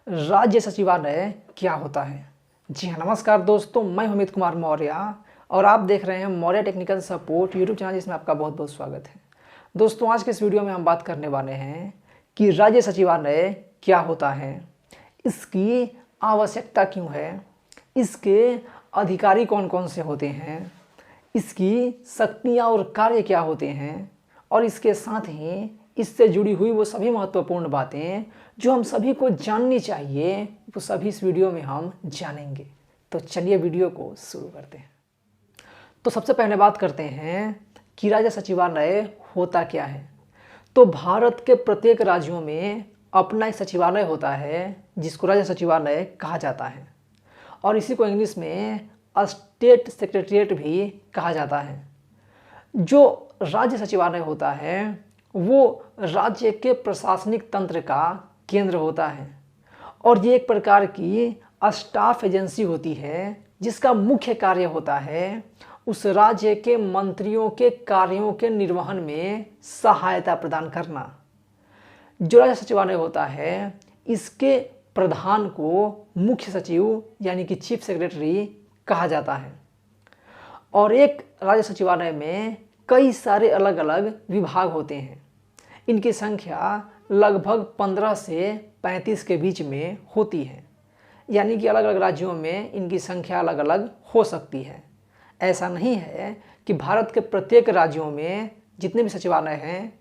राज्य सचिवालय क्या होता है। जी हाँ, नमस्कार दोस्तों, मैं अमित कुमार मौर्य और आप देख रहे हैं Maurya technical support YouTube channel, जिसमें आपका बहुत बहुत स्वागत है। दोस्तों, आज के इस वीडियो में हम बात करने वाले हैं कि राज्य सचिवालय क्या होता है, इसकी आवश्यकता क्यों है, इसके अधिकारी कौन कौन से होते हैं, इसकी शक्तियाँ और कार्य क्या होते हैं, और इसके साथ ही इससे जुड़ी हुई वो सभी महत्वपूर्ण बातें जो हम सभी को जाननी चाहिए, वो सभी इस वीडियो में हम जानेंगे। तो चलिए वीडियो को शुरू करते हैं। तो सबसे पहले बात करते हैं कि राज्य सचिवालय होता क्या है। तो भारत के प्रत्येक राज्यों में अपना एक सचिवालय होता है जिसको राज्य सचिवालय कहा जाता है, और इसी को इंग्लिश में स्टेट सेक्रेटरीट भी कहा जाता है। जो राज्य सचिवालय होता है वो राज्य के प्रशासनिक तंत्र का केंद्र होता है, और ये एक प्रकार की स्टाफ एजेंसी होती है जिसका मुख्य कार्य होता है उस राज्य के मंत्रियों के कार्यों के निर्वहन में सहायता प्रदान करना। जो राज्य सचिवालय होता है इसके प्रधान को मुख्य सचिव यानी कि चीफ सेक्रेटरी कहा जाता है, और एक राज्य सचिवालय में कई सारे अलग अलग विभाग होते हैं। इनकी संख्या लगभग 15 से 35 के बीच में होती है, यानी कि अलग अलग राज्यों में इनकी संख्या अलग अलग हो सकती है। ऐसा नहीं है कि भारत के प्रत्येक राज्यों में जितने भी सचिवालय हैं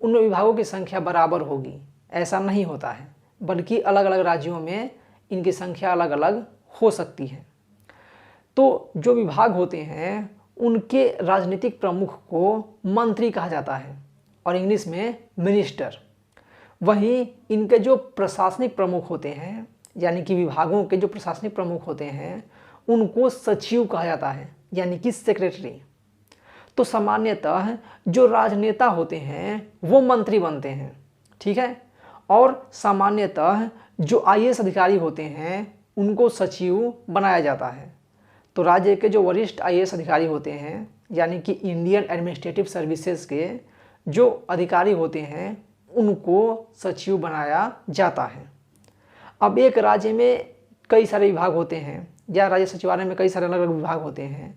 उन विभागों की संख्या बराबर होगी, ऐसा नहीं होता है, बल्कि अलग अलग राज्यों में इनकी संख्या अलग अलग हो सकती है। तो जो विभाग होते हैं उनके राजनीतिक प्रमुख को मंत्री कहा जाता है, और इंग्लिश में मिनिस्टर। वहीं इनके जो प्रशासनिक प्रमुख होते हैं, यानी कि विभागों के जो प्रशासनिक प्रमुख होते हैं, उनको सचिव कहा जाता है, यानी कि सेक्रेटरी। तो सामान्यतः जो राजनेता होते हैं वो मंत्री बनते हैं, ठीक है, और सामान्यतः जो आईएएस अधिकारी होते हैं उनको सचिव बनाया जाता है। तो राज्य के जो वरिष्ठ आईएएस अधिकारी होते हैं, यानी कि इंडियन एडमिनिस्ट्रेटिव सर्विसेज के जो अधिकारी होते हैं उनको सचिव बनाया जाता है। अब एक राज्य में कई सारे विभाग होते हैं, या राज्य सचिवालय में कई सारे अलग अलग विभाग होते हैं,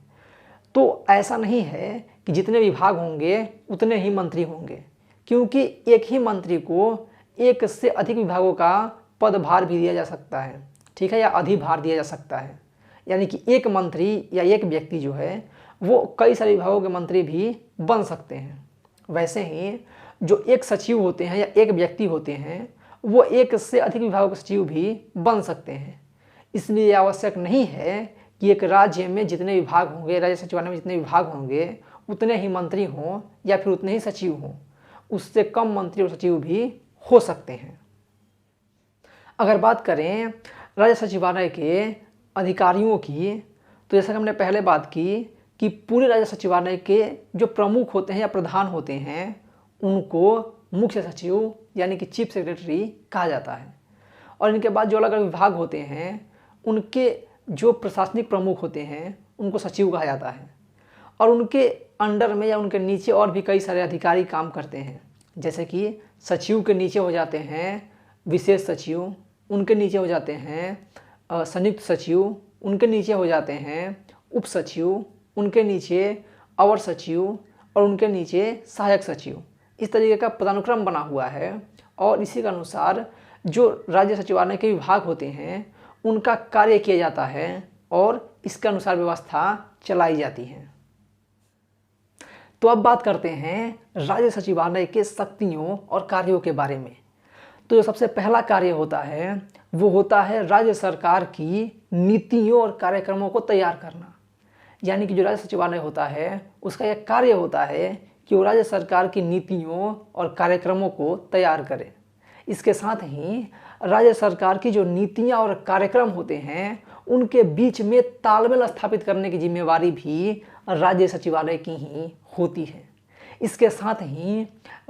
तो ऐसा नहीं है कि जितने विभाग होंगे उतने ही मंत्री होंगे, क्योंकि एक ही मंत्री को एक से अधिक विभागों का पदभार भी दिया जा सकता है, ठीक है, या अधिभार दिया जा सकता है। यानी कि एक मंत्री या एक व्यक्ति जो है वो कई सारे विभागों के मंत्री भी बन सकते हैं। वैसे ही जो एक सचिव होते हैं या एक व्यक्ति होते हैं वो एक से अधिक विभागों के सचिव भी बन सकते हैं। इसलिए आवश्यक नहीं है कि एक राज्य में जितने विभाग होंगे, राज्य सचिवालय में जितने विभाग होंगे उतने ही मंत्री हों या फिर उतने ही सचिव हों, उससे कम मंत्री और सचिव भी हो सकते हैं। अगर बात करें राज्य सचिवालय के अधिकारियों की, तो जैसा कि हमने पहले बात की कि पूरे राज्य सचिवालय के जो प्रमुख होते हैं या प्रधान होते हैं उनको मुख्य सचिव यानी कि चीफ सेक्रेटरी कहा जाता है, और इनके बाद जो अलग अलग विभाग होते हैं उनके जो प्रशासनिक प्रमुख होते हैं उनको सचिव कहा जाता है, और उनके अंडर में या उनके नीचे और भी कई सारे अधिकारी काम करते हैं। जैसे कि सचिव के नीचे हो जाते हैं विशेष सचिव, उनके नीचे हो जाते हैं संयुक्त सचिव, उनके नीचे हो जाते हैं उप सचिव, उनके नीचे अवर सचिव, और उनके नीचे सहायक सचिव। इस तरीके का पदानुक्रम बना हुआ है, और इसी के अनुसार जो राज्य सचिवालय के विभाग होते हैं उनका कार्य किया जाता है, और इसके अनुसार व्यवस्था चलाई जाती है। तो अब बात करते हैं राज्य सचिवालय के शक्तियों और कार्यों के बारे में। तो जो सबसे पहला कार्य होता है वो होता है राज्य सरकार की नीतियों और कार्यक्रमों को तैयार करना। यानी कि जो राज्य सचिवालय होता है उसका यह कार्य होता है कि वो राज्य सरकार की नीतियों और कार्यक्रमों को तैयार करे। इसके साथ ही राज्य सरकार की जो नीतियां और कार्यक्रम होते हैं उनके बीच में तालमेल स्थापित करने की जिम्मेवारी भी राज्य सचिवालय की ही होती है। इसके साथ ही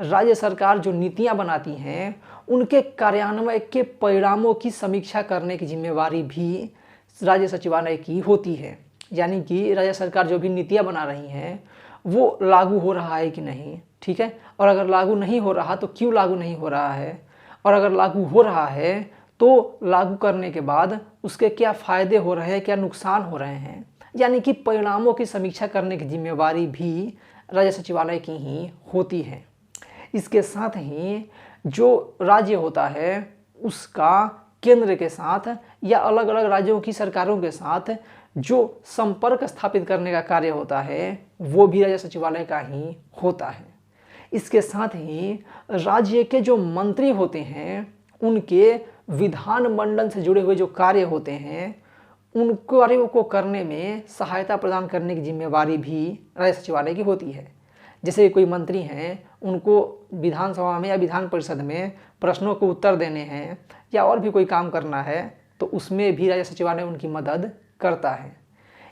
राज्य सरकार जो नीतियां बनाती हैं उनके कार्यान्वयन के परिणामों की समीक्षा करने की जिम्मेवारी भी राज्य सचिवालय की होती है। यानी कि राज्य सरकार जो भी नीतियां बना रही हैं वो लागू हो रहा है कि नहीं, ठीक है, और अगर लागू नहीं हो रहा तो क्यों लागू नहीं हो रहा है, और अगर लागू हो रहा है तो लागू करने के बाद उसके क्या फ़ायदे हो रहे हैं, क्या नुकसान हो रहे हैं, यानी कि परिणामों की समीक्षा करने की जिम्मेवारी भी राज्य सचिवालय की ही होती है। इसके साथ ही जो राज्य होता है उसका केंद्र के साथ या अलग अलग राज्यों की सरकारों के साथ जो संपर्क स्थापित करने का कार्य होता है वो भी राज्य सचिवालय का ही होता है। इसके साथ ही राज्य के जो मंत्री होते हैं उनके विधानमंडल से जुड़े हुए जो कार्य होते हैं उन कार्यों को करने में सहायता प्रदान करने की जिम्मेवारी भी राज्य सचिवालय की होती है। जैसे कोई मंत्री हैं उनको विधानसभा में या विधान परिषद में प्रश्नों को उत्तर देने हैं या और भी कोई काम करना है तो उसमें भी राज्य सचिवालय उनकी मदद करता है।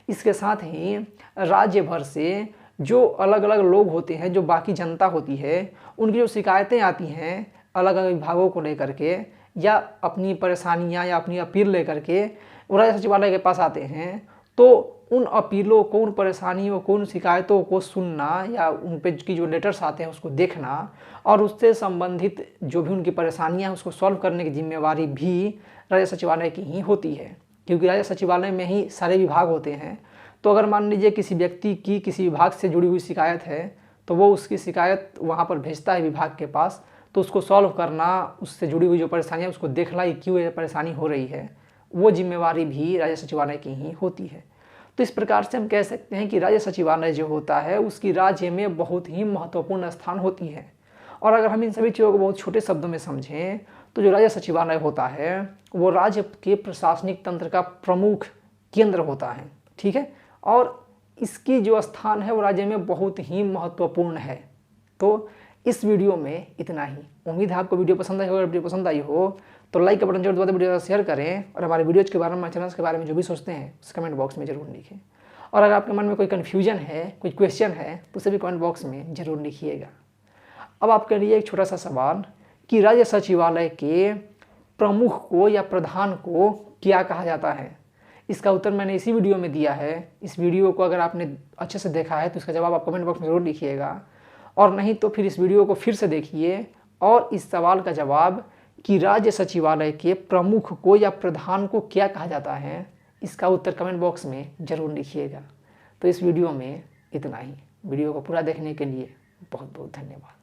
इसके साथ ही राज्य भर से जो अलग अलग लोग होते हैं, जो बाकी जनता होती है, उनकी जो शिकायतें आती हैं अलग अलग विभागों को लेकर के या अपनी परेशानियां या अपनी अपील लेकर के वो राज्य सचिवालय के पास आते हैं, तो उन अपीलों को, उन परेशानियों को, उन शिकायतों को सुनना या उन पे की जो लेटर्स आते हैं उसको देखना और उससे संबंधित जो भी उनकी परेशानियां हैं उसको सॉल्व करने की जिम्मेवारी भी राज्य सचिवालय की ही होती है। क्योंकि राज्य सचिवालय में ही सारे विभाग होते हैं, तो अगर मान लीजिए किसी व्यक्ति की किसी विभाग से जुड़ी हुई शिकायत है तो वो उसकी शिकायत वहाँ पर भेजता है विभाग के पास, तो उसको सॉल्व करना, उससे जुड़ी हुई जो परेशानियाँ उसको देखना कि क्यों ये परेशानी हो रही है, वो जिम्मेवारी भी राज्य सचिवालय की ही होती है। तो इस प्रकार से हम कह सकते हैं कि राज्य सचिवालय जो होता है उसकी राज्य में बहुत ही महत्वपूर्ण स्थान होती है। और अगर हम इन सभी चीज़ों को बहुत छोटे शब्दों में समझें तो जो राज्य सचिवालय होता है वो राज्य के प्रशासनिक तंत्र का प्रमुख केंद्र होता है, ठीक है। और इसकी जो स्थान है वो राज्य में बहुत ही महत्वपूर्ण है। तो इस वीडियो में इतना ही। उम्मीद है आपको वीडियो पसंद आई हो। अगर वीडियो पसंद आई हो तो लाइक का बटन जरूर दबा दें, वीडियो को शेयर करें और हमारे वीडियोज़ के बारे में, चैनल्स के बारे में जो भी सोचते हैं उस कमेंट बॉक्स में ज़रूर लिखें। और अगर आपके मन में कोई कन्फ्यूजन है, कोई क्वेश्चन है तो उसे भी कमेंट बॉक्स में ज़रूर लिखिएगा। अब आपके लिए एक छोटा सा सवाल कि राज्य सचिवालय के प्रमुख को या प्रधान को क्या कहा जाता है, इसका उत्तर मैंने इसी वीडियो में दिया है। इस वीडियो को अगर आपने अच्छे से देखा है तो इसका जवाब आप कमेंट बॉक्स में ज़रूर लिखिएगा, और नहीं तो फिर इस वीडियो को फिर से देखिए और इस सवाल का जवाब कि राज्य सचिवालय के प्रमुख को या प्रधान को क्या कहा जाता है, इसका उत्तर कमेंट बॉक्स में ज़रूर लिखिएगा। तो इस वीडियो में इतना ही। वीडियो को पूरा देखने के लिए बहुत बहुत धन्यवाद।